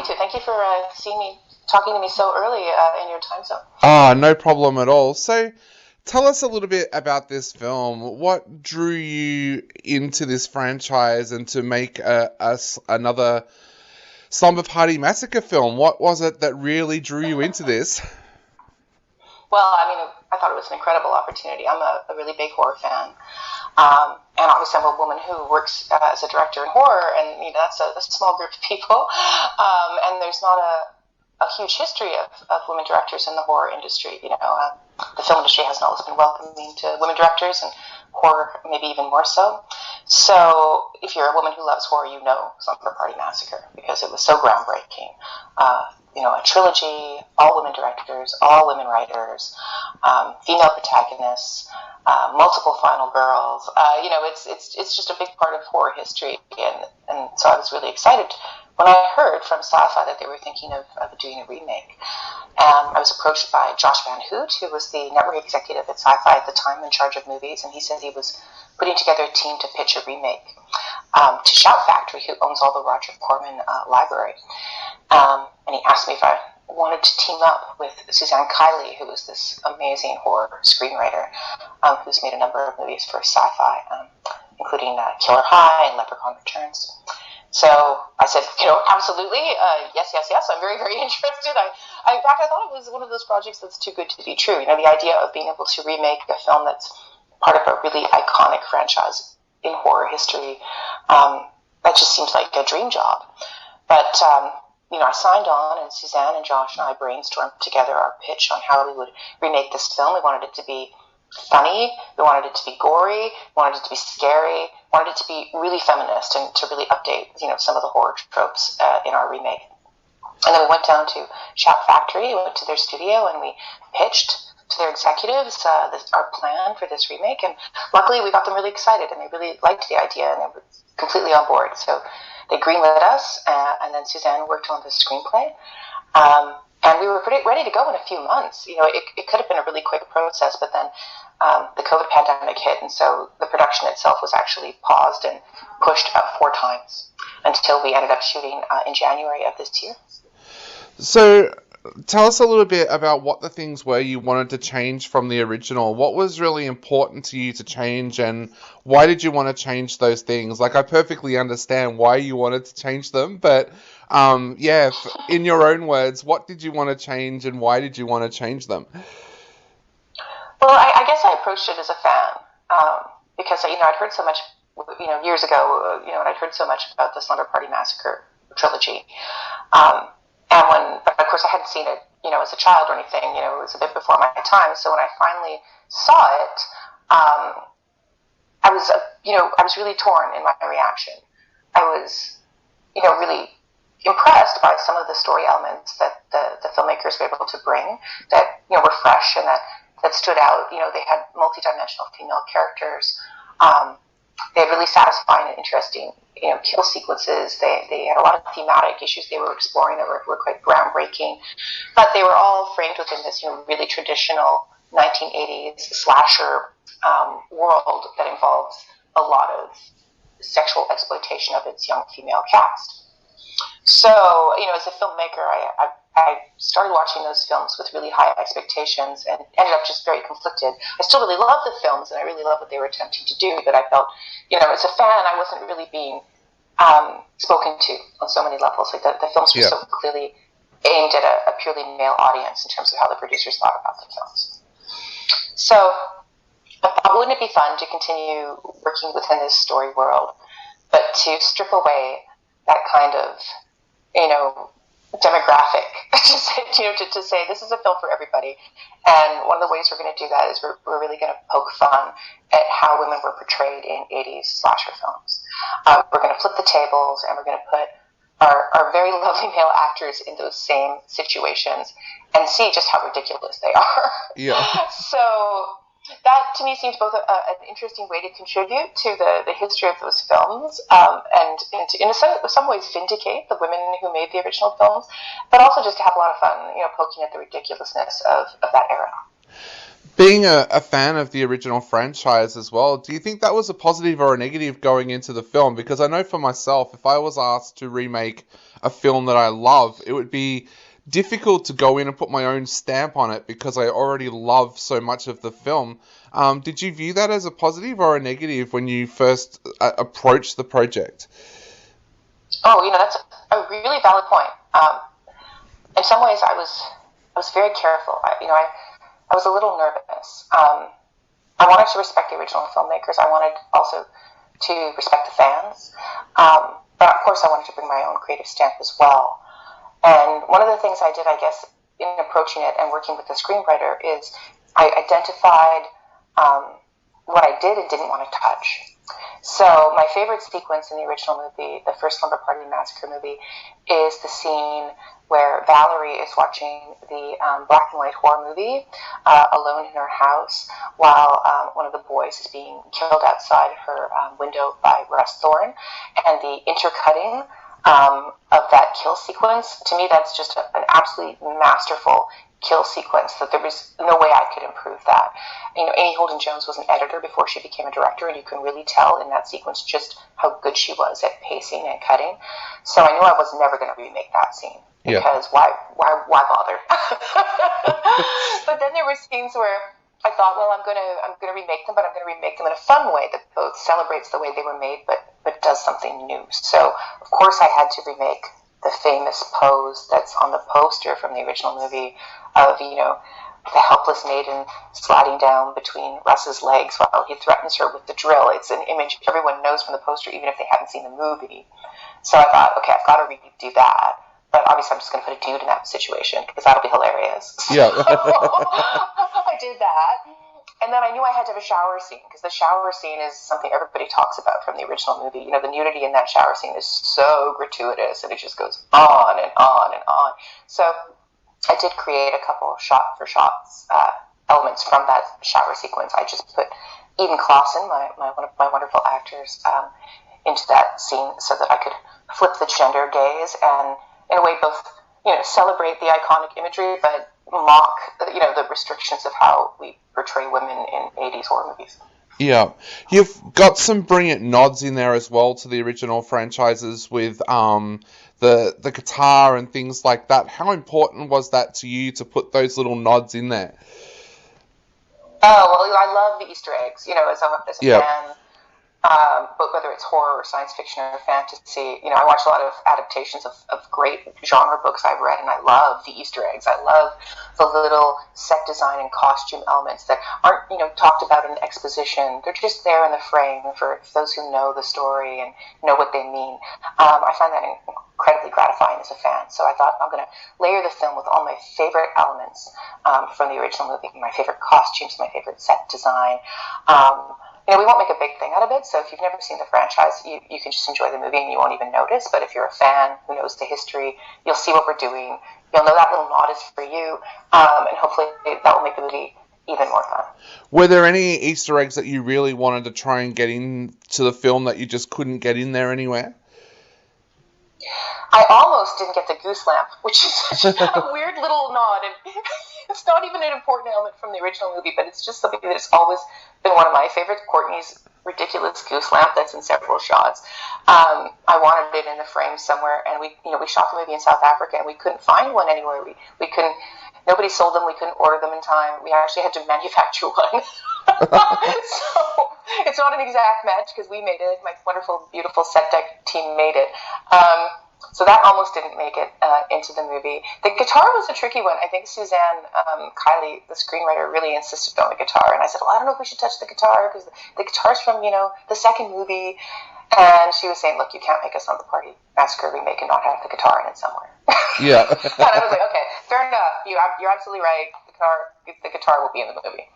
happy to. Thank you for talking to me so early in your time zone. No problem at all. So, tell us a little bit about this film. What drew you into this franchise and to make another Slumber Party Massacre film? What was it that really drew you into this? Well, I thought it was an incredible opportunity. I'm a really big horror fan. And obviously I'm a woman who works as a director in horror, and that's a small group of people. And there's not a huge history of women directors in the horror industry. The film industry hasn't always been welcoming to women directors, and horror maybe even more so. So if you're a woman who loves horror, you know Slumber Party Massacre because it was so groundbreaking. A trilogy, all women directors, all women writers, female protagonists, multiple final girls. It's just a big part of horror history, and so I was really excited when I heard from Sci-Fi that they were thinking of doing a remake. I was approached by Josh Van Hoot, who was the network executive at Sci-Fi at the time in charge of movies, and he said he was putting together a team to pitch a remake to Shout Factory, who owns all the Roger Corman library. And he asked me if I wanted to team up with Suzanne Kiley, who is this amazing horror screenwriter who's made a number of movies for Sci-Fi, including Killer High and Leprechaun Returns. So I said, absolutely, yes, I'm very, very interested. In fact, I thought it was one of those projects that's too good to be true. The idea of being able to remake a film that's part of a really iconic franchise in horror history, that just seems like a dream job. But I signed on, and Suzanne and Josh and I brainstormed together our pitch on how we would remake this film. We wanted it to be funny, we wanted it to be gory, we wanted it to be scary, wanted it to be really feminist and to really update, some of the horror tropes in our remake. And then we went down to Shout Factory, we went to their studio, and we pitched to their executives our plan for this remake. And luckily, we got them really excited, and they really liked the idea, and they were completely on board. So they greenlit us, and then Suzanne worked on the screenplay. And we were pretty ready to go in a few months. It could have been a really quick process, but then the COVID pandemic hit, and so the production itself was actually paused and pushed up 4 times until we ended up shooting in January of this year. So, tell us a little bit about what the things were you wanted to change from the original. What was really important to you to change, and why did you want to change those things? Like, I perfectly understand why you wanted to change them, but in your own words, what did you want to change, and why did you want to change them? Well, I guess I approached it as a fan because I'd heard so much, years ago, and I'd heard so much about the Slumber Party Massacre trilogy. But of course I hadn't seen it, as a child or anything, it was a bit before my time. So when I finally saw it, I was really torn in my reaction. I was, really impressed by some of the story elements that the filmmakers were able to bring that, were fresh and that stood out. They had multi-dimensional female characters. They had really satisfying and interesting, kill sequences. They had a lot of thematic issues they were exploring that were quite groundbreaking. But they were all framed within this, really traditional 1980s slasher world that involves a lot of sexual exploitation of its young female cast. So, as a filmmaker, I started watching those films with really high expectations and ended up just very conflicted. I still really love the films, and I really love what they were attempting to do, but I felt, as a fan, I wasn't really being spoken to on so many levels. Like the films were so clearly aimed at a purely male audience in terms of how the producers thought about the films. So I thought, wouldn't it be fun to continue working within this story world, but to strip away that kind of, demographic to say this is a film for everybody. And one of the ways we're going to do that is we're really going to poke fun at how women were portrayed in 80s slasher films. We're going to flip the tables, and we're going to put our very lovely male actors in those same situations and see just how ridiculous they are. Yeah. So that, to me, seems both an interesting way to contribute to the history of those films, and to, in some ways, vindicate the women who made the original films, but also just to have a lot of fun, poking at the ridiculousness of that era. Being a fan of the original franchise as well, do you think that was a positive or a negative going into the film? Because I know for myself, if I was asked to remake a film that I love, it would be difficult to go in and put my own stamp on it because I already love so much of the film. Did you view that as a positive or a negative when you first approached the project? Oh, that's a really valid point. In some ways, I was very careful. I was a little nervous. I wanted to respect the original filmmakers. I wanted also to respect the fans. But of course, I wanted to bring my own creative stamp as well. And one of the things I did, I guess, in approaching it and working with the screenwriter is I identified what I did and didn't want to touch. So my favorite sequence in the original movie, the first Slumber Party Massacre movie, is the scene where Valerie is watching the black and white horror movie alone in her house while one of the boys is being killed outside her window by Russ Thorne. And the intercutting of that kill sequence, to me, that's just an absolutely masterful kill sequence that there was no way I could improve that. Amy Holden-Jones was an editor before she became a director, and you can really tell in that sequence just how good she was at pacing and cutting. So I knew I was never going to remake that scene because why bother? But then there were scenes where I thought, well, I'm gonna remake them, but I'm gonna remake them in a fun way that both celebrates the way they were made, but does something new. So of course I had to remake the famous pose that's on the poster from the original movie of, the helpless maiden sliding down between Russ's legs while he threatens her with the drill. It's an image everyone knows from the poster, even if they haven't seen the movie. So I thought, okay, I've got to redo that. But obviously I'm just going to put a dude in that situation because that'll be hilarious. Yeah. So I did that. And then I knew I had to have a shower scene because the shower scene is something everybody talks about from the original movie. The nudity in that shower scene is so gratuitous and it just goes on and on and on. So I did create a couple shot-for-shot elements from that shower sequence. I just put Eden Clausen, one of my wonderful actors, into that scene so that I could flip the gender gaze and, in a way, both celebrate the iconic imagery, but mock the restrictions of how we portray women in 80s horror movies. Yeah, you've got some brilliant nods in there as well to the original franchises with the guitar and things like that. How important was that to you to put those little nods in there? Oh, well, I love the Easter eggs, as a fan. But whether it's horror or science fiction or fantasy, I watch a lot of adaptations of great genre books I've read, and I love the Easter eggs. I love the little set design and costume elements that aren't, talked about in exposition. They're just there in the frame for those who know the story and know what they mean. I find that incredibly gratifying as a fan. So I thought I'm going to layer the film with all my favorite elements from the original movie, my favorite costumes, my favorite set design. We won't make a big thing out of it, so if you've never seen the franchise, you can just enjoy the movie and you won't even notice. But if you're a fan who knows the history, you'll see what we're doing. You'll know that little nod is for you, and hopefully that will make the movie even more fun. Were there any Easter eggs that you really wanted to try and get into the film that you just couldn't get in there anywhere? I almost didn't get the goose lamp, which is such a weird little nod. And it's not even an important element from the original movie, but it's just something that's always been one of my favorites. Courtney's ridiculous goose lamp that's in several shots. I wanted it in the frame somewhere, and we shot the movie in South Africa, and we couldn't find one anywhere. We couldn't. Nobody sold them. We couldn't order them in time. We actually had to manufacture one. So it's not an exact match because we made it. My wonderful, beautiful set deck team made it. So that almost didn't make it into the movie. The guitar was a tricky one. I think Suzanne Kiley, the screenwriter, really insisted on the guitar. And I said, well, I don't know if we should touch the guitar because the guitar's from, the second movie. And she was saying, look, you can't make a Slumber Party Massacre remake and not have the guitar in it somewhere. Yeah. And I was like, okay, fair enough. You're absolutely right. The guitar will be in the movie.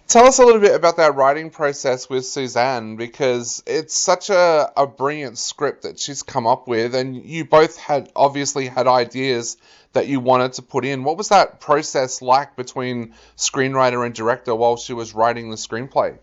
Tell us a little bit about that writing process with Suzanne, because it's such a brilliant script that she's come up with, and you both obviously had ideas that you wanted to put in. What was that process like between screenwriter and director while she was writing the screenplay?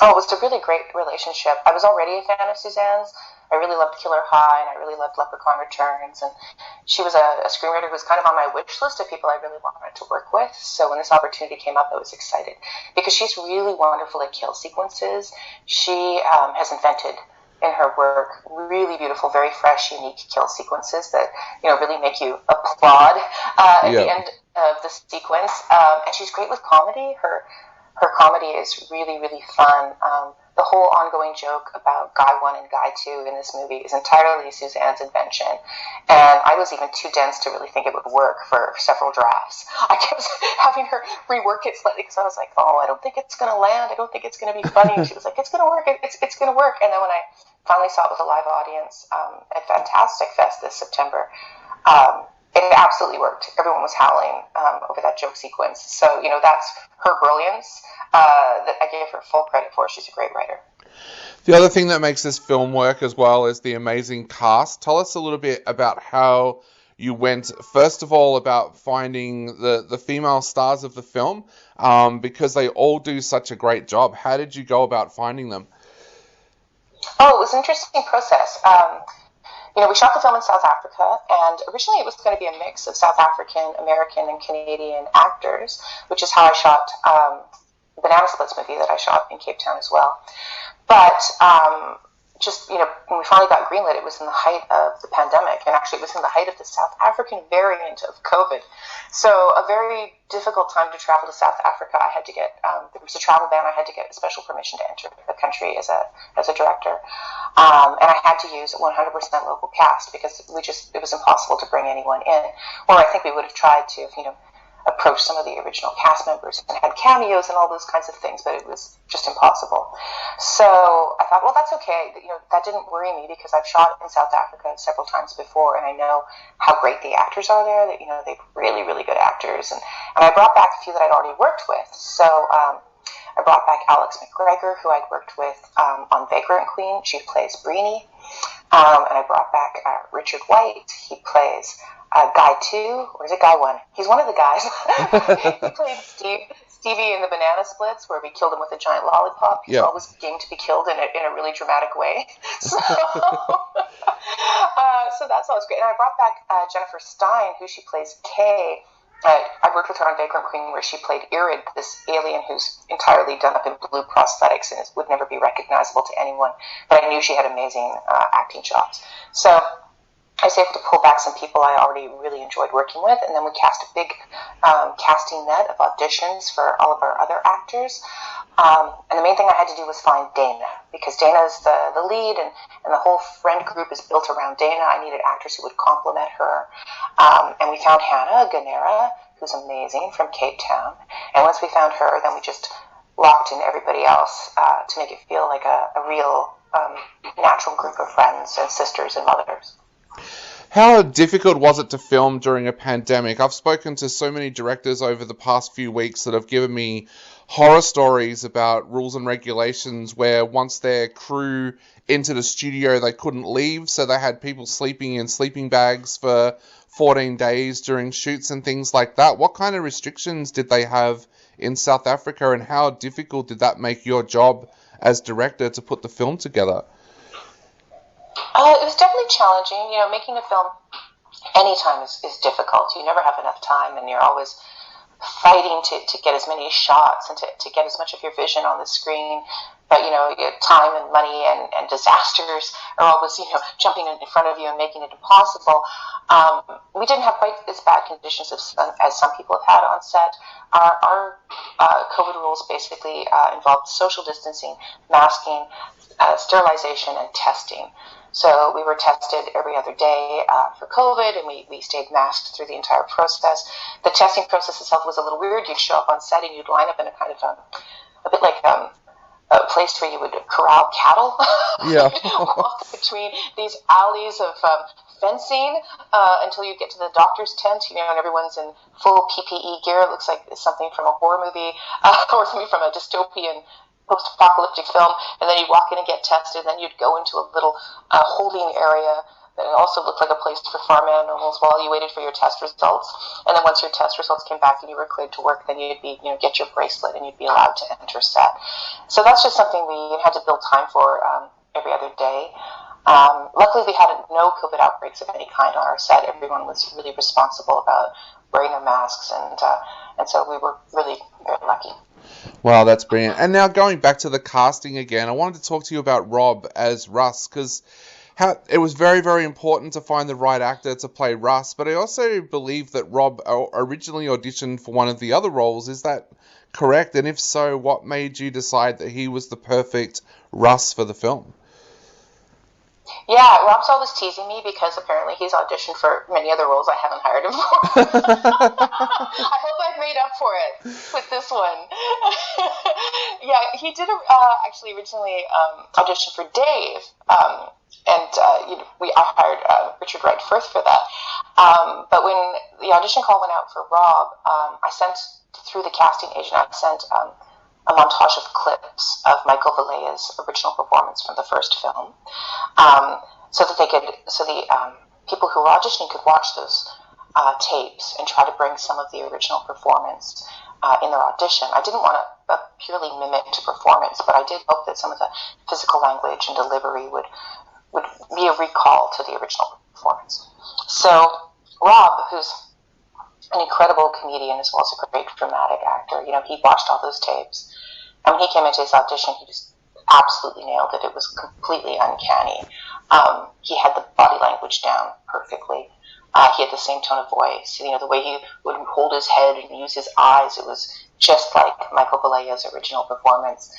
Oh, it was a really great relationship. I was already a fan of Suzanne's. I really loved Killer High, and I really loved Leprechaun Returns, and she was a screenwriter who was kind of on my wish list of people I really wanted to work with. So when this opportunity came up, I was excited because she's really wonderful at kill sequences. She has invented in her work really beautiful, very fresh, unique kill sequences that really make you applaud at the end of the sequence. And she's great with comedy. Her comedy is really, really fun. The whole ongoing joke about Guy 1 and Guy 2 in this movie is entirely Suzanne's invention. And I was even too dense to really think it would work for several drafts. I kept having her rework it slightly because I was like, I don't think it's going to land. I don't think it's going to be funny. And she was like, it's going to work. It's going to work. And then when I finally saw it with a live audience at Fantastic Fest this September, it absolutely worked. Everyone was howling over that joke sequence. So, that's her brilliance that I gave her full credit for. She's a great writer. The other thing that makes this film work as well is the amazing cast. Tell us a little bit about how you went, first of all, about finding the female stars of the film, because they all do such a great job. How did you go about finding them? Oh, it was an interesting process. We shot the film in South Africa, and originally it was going to be a mix of South African, American, and Canadian actors, which is how I shot Banana Splits movie that I shot in Cape Town as well. But when we finally got greenlit, it was in the height of the pandemic, and actually it was in the height of the South African variant of COVID. So a very difficult time to travel to South Africa. I had to get there was a travel ban. I had to get special permission to enter the country as a director, and I had to use 100% local cast because it was impossible to bring anyone in. Or I think we would have tried to approach some of the original cast members and had cameos and all those kinds of things, but it was just impossible. So I thought, well, that's okay. That didn't worry me because I've shot in South Africa several times before, and I know how great the actors are there. That they're really, really good actors, and I brought back a few that I'd already worked with. So I brought back Alex Mcgregor, who I'd worked with on Vagrant Queen. She plays Breenie. And I brought back Richard White. He plays Guy 2, or is it Guy 1? He's one of the guys. He played Stevie in the Banana Splits, where we killed him with a giant lollipop. He's always game to be killed in a really dramatic way. So, so that's always great. And I brought back Jennifer Stein, who she plays Kay. I worked with her on Vagrant Queen, where she played Irid, this alien who's entirely done up in blue prosthetics and would never be recognizable to anyone. But I knew she had amazing acting chops. So I was able to pull back some people I already really enjoyed working with, and then we cast a big casting net of auditions for all of our other actors. And the main thing I had to do was find Dana, because Dana is the lead, and the whole friend group is built around Dana. I needed actors who would complement her. And we found Hannah Ganera, who's amazing, from Cape Town. And once we found her, then we just locked in everybody else to make it feel like a real natural group of friends and sisters and mothers. How difficult was it to film during a pandemic? I've spoken to so many directors over the past few weeks that have given me horror stories about rules and regulations where once their crew entered a studio, they couldn't leave, so they had people sleeping in sleeping bags for 14 days during shoots and things like that. What kind of restrictions did they have in South Africa, and how difficult did that make your job as director to put the film together? It was definitely challenging. Making a film anytime is difficult. You never have enough time, and you're always fighting to get as many shots and to get as much of your vision on the screen. But, time and money and disasters are always, jumping in front of you and making it impossible. We didn't have quite as bad conditions as some people have had on set. Our COVID rules basically involved social distancing, masking, sterilization, and testing. So we were tested every other day for COVID, and we stayed masked through the entire process. The testing process itself was a little weird. You'd show up on set and you'd line up in a kind of a bit like a place where you would corral cattle. Yeah. Walk between these alleys of fencing until you get to the doctor's tent, and everyone's in full PPE gear. It looks like it's something from a horror movie or something from a dystopian post-apocalyptic film, and then you'd walk in and get tested, and then you'd go into a little holding area that also looked like a place for farm animals while you waited for your test results. And then once your test results came back and you were cleared to work, then you'd be, get your bracelet and you'd be allowed to enter set. So that's just something we had to build time for every other day. Luckily, we had no COVID outbreaks of any kind on our set. Everyone was really responsible about wearing their masks, and so we were really very lucky. Wow, that's brilliant. And now going back to the casting again, I wanted to talk to you about Rob as Russ, because it was very, very important to find the right actor to play Russ, but I also believe that Rob originally auditioned for one of the other roles. Is that correct? And if so, what made you decide that he was the perfect Russ for the film? Yeah, Rob's always teasing me because apparently he's auditioned for many other roles I haven't hired him for. I hope I've made up for it with this one. Yeah, he did actually originally audition for Dave, and I hired Richard Wright Firth for that. But when the audition call went out for Rob, I sent through the casting agent. I sent a montage of clips of Michael Valea's original performance from the first film, so that the people who were auditioning could watch those tapes and try to bring some of the original performance in their audition. I didn't want a purely mimicked performance, but I did hope that some of the physical language and delivery would be a recall to the original performance. So Rob, who's an incredible comedian as well as a great dramatic actor, he watched all those tapes. And when he came into his audition, he just absolutely nailed it. It was completely uncanny. He had the body language down perfectly. He had the same tone of voice. The way he would hold his head and use his eyes, it was just like Michael Valea's original performance.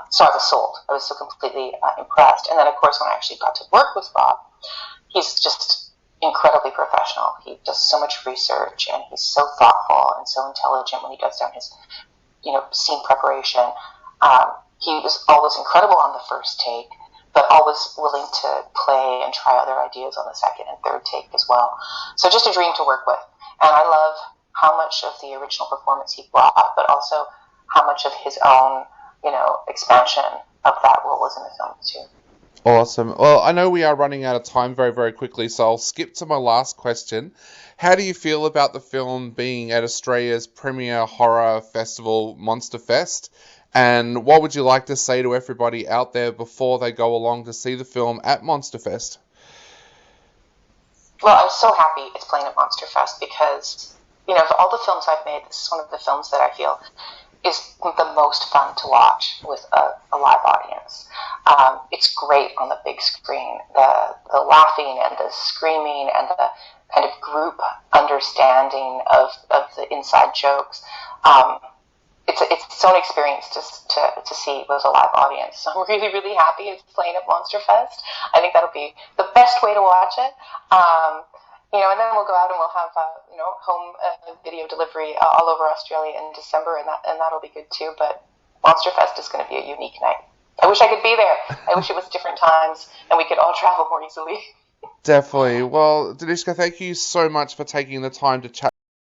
So I was sold. I was so completely impressed. And then, of course, when I actually got to work with Rob, he's just incredibly professional. He does so much research, and he's so thoughtful and so intelligent when he does down his scene preparation. He was always incredible on the first take, but always willing to play and try other ideas on the second and third take as well. So just a dream to work with. And I love how much of the original performance he brought, but also how much of his own, expansion of that role was in the film too. Awesome. Well, I know we are running out of time very, very quickly, so I'll skip to my last question. How do you feel about the film being at Australia's premier horror festival, Monster Fest? And what would you like to say to everybody out there before they go along to see the film at Monster Fest? Well, I'm so happy it's playing at Monster Fest because, of all the films I've made, this is one of the films that I feel is the most fun to watch with a live audience. It's great on the big screen. The laughing and the screaming and the kind of group understanding of the inside jokes. It's its own experience to see with a live audience. So I'm really, really happy it's playing at Monster Fest. I think that'll be the best way to watch it. And then we'll go out and we'll have home video delivery all over Australia in December, and that'll be good too. But Monster Fest is going to be a unique night. I wish I could be there. I wish it was different times and we could all travel more easily. Definitely. Well, Danishka, thank you so much for taking the time to chat